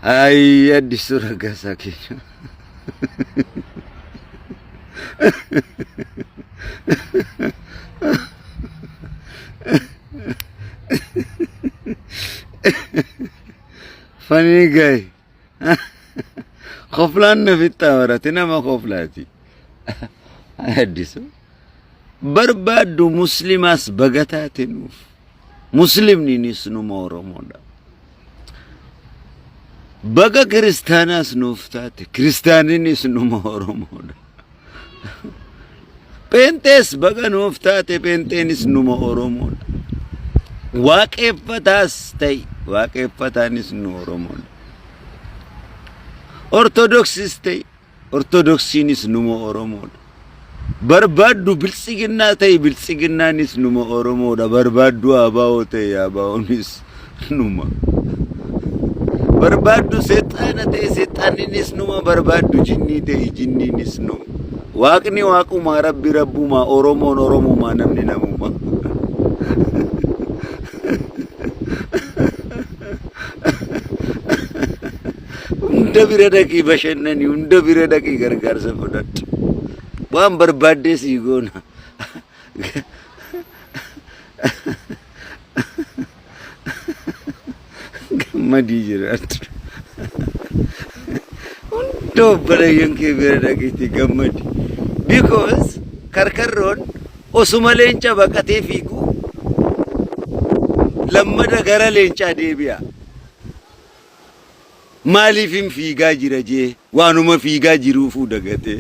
Ay addis ragasa keenya. Funny guy. Khoflan nafitta waratina ma khoflati. Addis. Barbadu muslimas bagatatinuf. Muslim ni nisnu moromoda. Baga kristanas nuftate. Kristaninis nu moromoda. Pentes baga nuftate pentenis nu moromoda. Waaqeffatas tay waaqeffatanis nu oromoda. Ortodoksis tay ortodoksinis nu oromoda. Barbadu bilsigina tay bilsiginanis nu oromoda. Barbadu abawo tay abawonis numa. Barbadu setana tay setaninis numa. Barbadu jinni tay jinninis numa. Waaqni waaquma rabbi rabbuma oromon oromuma namni namuma. Unda biradaki bashanani unda biradaki gargaarsa fudhadhu waan barbaadde sii goona gammadii jiraatu unda obboleeyyan kee biradhakiitti gammadi because karkarroon osuma leenca baqatee fiigu lammada gara leencaa deebi'a. Malifin fiigaa jira jee waanuma fiigaa jiruufuu dagate.